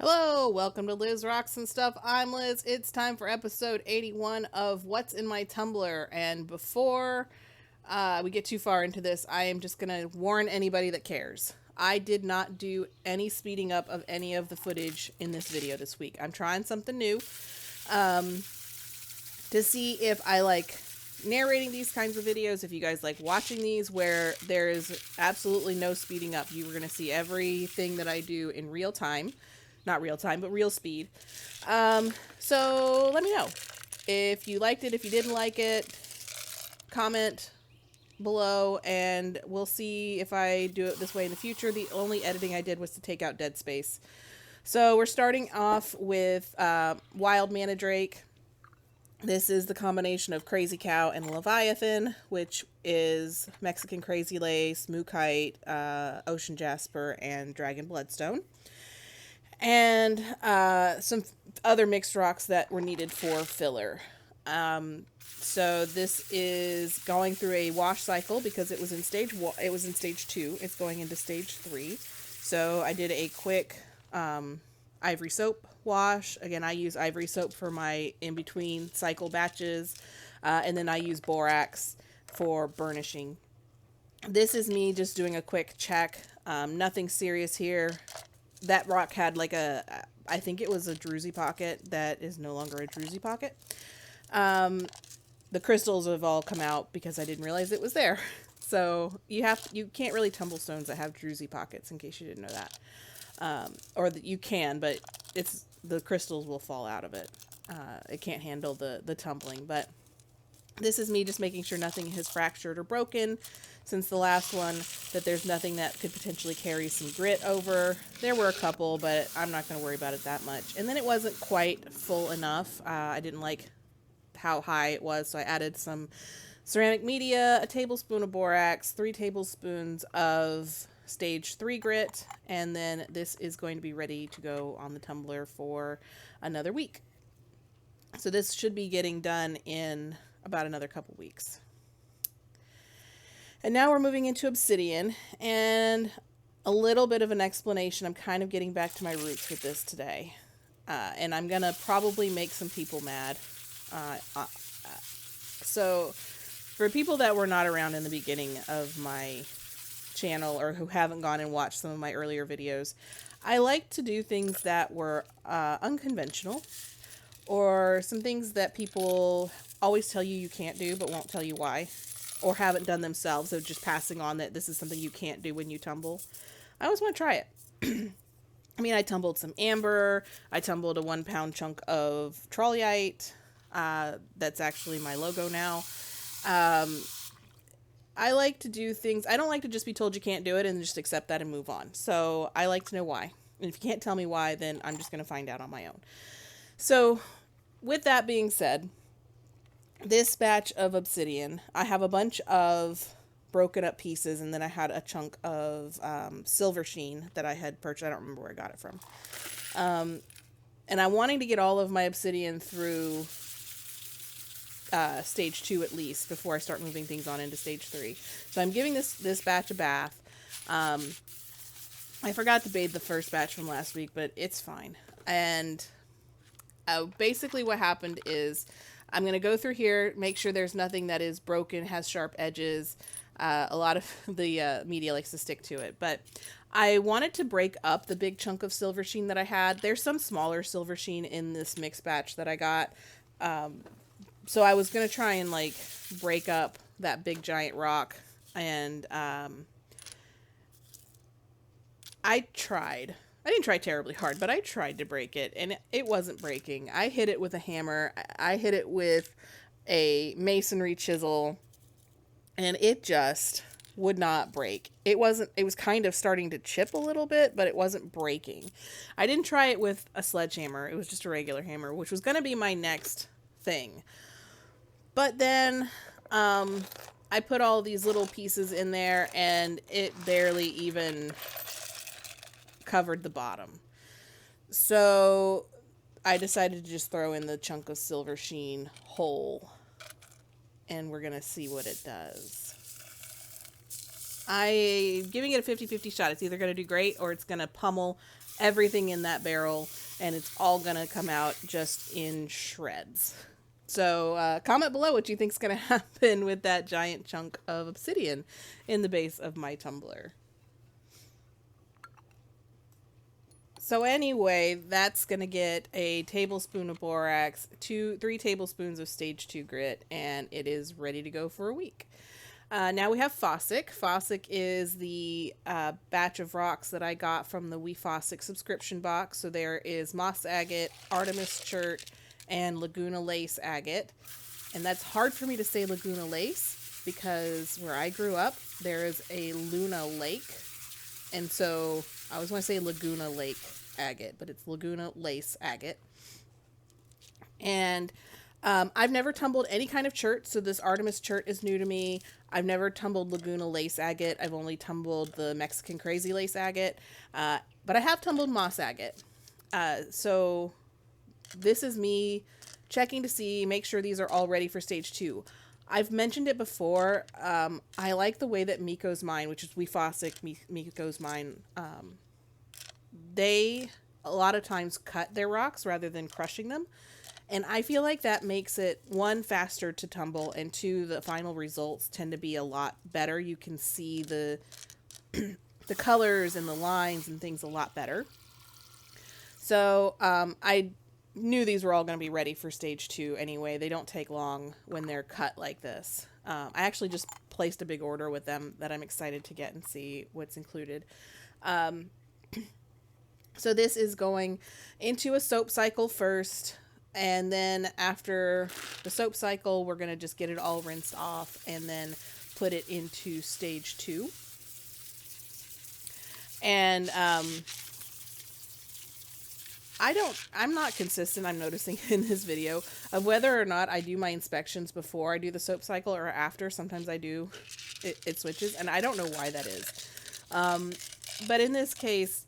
Hello, welcome to Liz Rocks and Stuff. I'm Liz. It's time for episode 81 of What's in My Tumbler. And before we get too far into this, I am just going to warn anybody that cares. I did not do any speeding up of any of the footage in this video this week. I'm trying something new to see if I like narrating these kinds of videos, if you guys like watching these where there is absolutely no speeding up. You are going to see everything that I do in real time. Not real time, but real speed. So let me know if you liked it, if you didn't like it, comment below, and we'll see if I do it this way in the future. The only editing I did was to take out dead space. So we're starting off with Wild Manadrake. This is the combination of Crazy Cow and Leviathan, which is Mexican Crazy Lace, Mookite, Ocean Jasper, and Dragon Bloodstone. And some other mixed rocks that were needed for filler. So this is going through a wash cycle because it was in stage 2. It's going into stage 3. So I did a quick ivory soap wash. Again, I use ivory soap for my in-between cycle batches. And then I use borax for burnishing. This is me just doing a quick check. Nothing serious here. That rock had like I think it was a druzy pocket that is no longer a druzy pocket. The crystals have all come out because I didn't realize it was there. So you can't really tumble stones that have druzy pockets, in case you didn't know that. Or that you can, but the crystals will fall out of it. It can't handle the tumbling, but this is me just making sure nothing has fractured or broken since the last one, that there's nothing that could potentially carry some grit over. There were a couple, but I'm not going to worry about it that much. And then it wasn't quite full enough. I didn't like how high it was, so I added some ceramic media, a tablespoon of borax, 3 tablespoons of stage 3 grit, and then this is going to be ready to go on the tumbler for another week. So this should be getting done in about another couple weeks. And now we're moving into Obsidian, and a little bit of an explanation. I'm kind of getting back to my roots with this today. And I'm going to probably make some people mad. So for people that were not around in the beginning of my channel, or who haven't gone and watched some of my earlier videos, I like to do things that were unconventional, or some things that people always tell you can't do but won't tell you why, or haven't done themselves, so just passing on that this is something you can't do when you tumble. I always want to try it. I mean, I tumbled some amber, I tumbled a 1 pound chunk of trolleyite, that's actually my logo now. I like to do things, I don't like to just be told you can't do it and just accept that and move on. So I like to know why. And if you can't tell me why, then I'm just going to find out on my own. So with that being said, this batch of obsidian, I have a bunch of broken up pieces, and then I had a chunk of silver sheen that I had purchased. I don't remember where I got it from. And I'm wanting to get all of my obsidian through stage 2 at least before I start moving things on into stage 3. So I'm giving this batch a bath. I forgot to bathe the first batch from last week, but it's fine. And basically what happened is I'm going to go through here, make sure there's nothing that is broken, has sharp edges. A lot of the media likes to stick to it, but I wanted to break up the big chunk of silver sheen that I had. There's some smaller silver sheen in this mixed batch that I got. So I was going to try and like break up that big giant rock, and I tried. I didn't try terribly hard, but I tried to break it, and it wasn't breaking. I hit it with a hammer. I hit it with a masonry chisel, and it just would not break. It was kind of starting to chip a little bit, but it wasn't breaking. I didn't try it with a sledgehammer. It was just a regular hammer, which was going to be my next thing. But then I put all these little pieces in there, and it barely even covered the bottom. So I decided to just throw in the chunk of silver sheen whole, and we're gonna see what it does. I'm giving it a 50-50 shot. It's either gonna do great or it's gonna pummel everything in that barrel, and it's all gonna come out just in shreds. So comment below what you think's gonna happen with that giant chunk of obsidian in the base of my tumbler. So anyway, that's going to get a tablespoon of borax, 3 tablespoons of stage 2 grit, and it is ready to go for a week. Now we have Fossick. Fossick is the batch of rocks that I got from the Fossick subscription box. So there is moss agate, Artemis chert, and Laguna lace agate. And that's hard for me to say Laguna lace because where I grew up, there is a Luna lake. And so I always want to say Laguna Lake agate, but it's Laguna lace agate. And I've never tumbled any kind of chert, so this Artemis chert is new to me. I've never tumbled Laguna lace agate. I've only tumbled the Mexican crazy lace agate, but I have tumbled moss agate. So this is me checking to make sure these are all ready for stage 2. I've mentioned it before. I like the way that Miko's Mine, which is Fossick, Miko's Mine, they a lot of times cut their rocks rather than crushing them. And I feel like that makes it, 1, faster to tumble, and 2, the final results tend to be a lot better. You can see the the colors and the lines and things a lot better. So I knew these were all going to be ready for stage 2 anyway. They don't take long when they're cut like this. I actually just placed a big order with them that I'm excited to get and see what's included. So this is going into a soap cycle first, and then after the soap cycle, we're going to just get it all rinsed off and then put it into stage 2. And I'm not consistent, I'm noticing in this video, of whether or not I do my inspections before I do the soap cycle or after. Sometimes I do, it switches, and I don't know why that is. But in this case,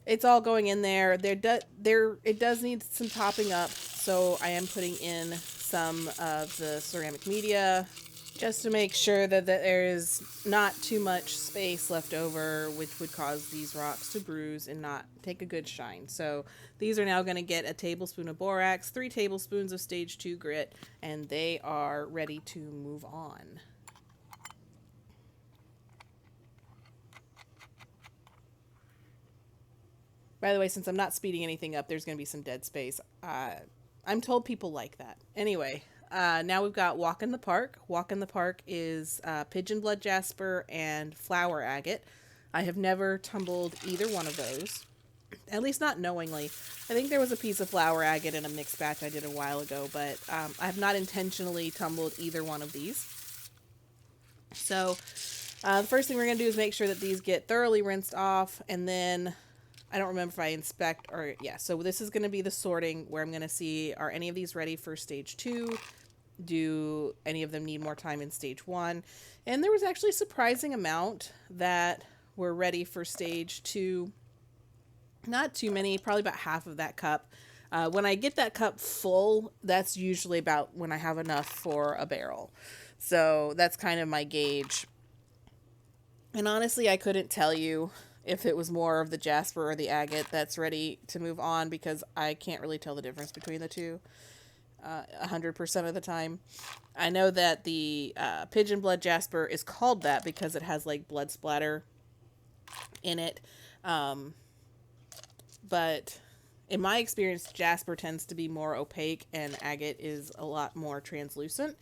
it's all going in there. It does need some topping up, so I am putting in some of the ceramic media, just to make sure that there is not too much space left over, which would cause these rocks to bruise and not take a good shine. So these are now going to get a tablespoon of borax, 3 tablespoons of stage 2 grit, and they are ready to move on. By the way, since I'm not speeding anything up, there's going to be some dead space. I'm told people like that. Anyway. Now we've got Walk in the Park. Walk in the Park is pigeon blood jasper and flower agate. I have never tumbled either one of those, at least not knowingly. I think there was a piece of flower agate in a mixed batch I did a while ago, but I have not intentionally tumbled either one of these. So the first thing we're going to do is make sure that these get thoroughly rinsed off, and then I don't remember if I inspect or, yeah, so this is going to be the sorting where I'm going to see, are any of these ready for stage 2? Do any of them need more time in stage 1? And there was actually a surprising amount that were ready for stage 2. Not too many, probably about half of that cup. When I get that cup full, that's usually about when I have enough for a barrel. So that's kind of my gauge. And honestly, I couldn't tell you if it was more of the jasper or the agate that's ready to move on, because I can't really tell the difference between the two 100% of the time. I know that the pigeon blood jasper is called that because it has like blood splatter in it. But in my experience, jasper tends to be more opaque and agate is a lot more translucent.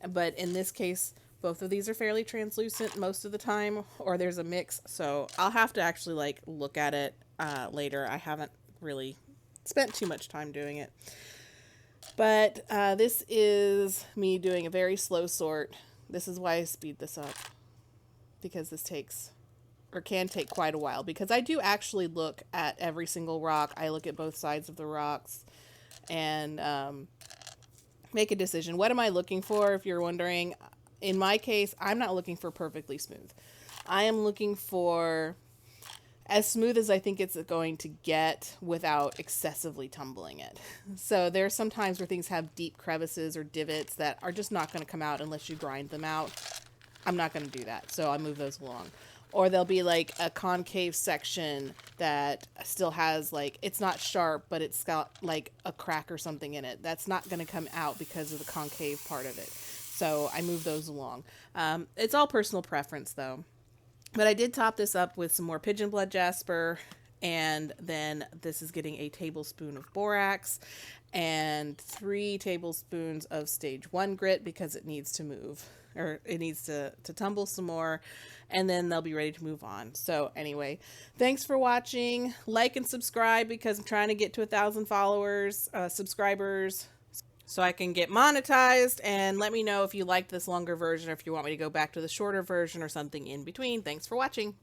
But in this case, both of these are fairly translucent most of the time, or there's a mix. So I'll have to actually like look at it later. I haven't really spent too much time doing it. But this is me doing a very slow sort. This is why I speed this up, because this takes, or can take, quite a while, because I do actually look at every single rock. I look at both sides of the rocks and make a decision. What am I looking for, if you're wondering? In my case, I'm not looking for perfectly smooth. I am looking for as smooth as I think it's going to get without excessively tumbling it. So there are some times where things have deep crevices or divots that are just not going to come out unless you grind them out. I'm not going to do that, so I move those along. Or there'll be like a concave section that still has like, it's not sharp, but it's got like a crack or something in it. That's not going to come out because of the concave part of it. So I move those along. It's all personal preference though. But I did top this up with some more pigeon blood jasper. And then this is getting a tablespoon of borax and 3 tablespoons of stage 1 grit because it needs to move, or it needs to tumble some more, and then they'll be ready to move on. So anyway, thanks for watching. Like and subscribe because I'm trying to get to 1,000 followers, subscribers, so I can get monetized. And let me know if you liked this longer version or if you want me to go back to the shorter version or something in between. Thanks for watching.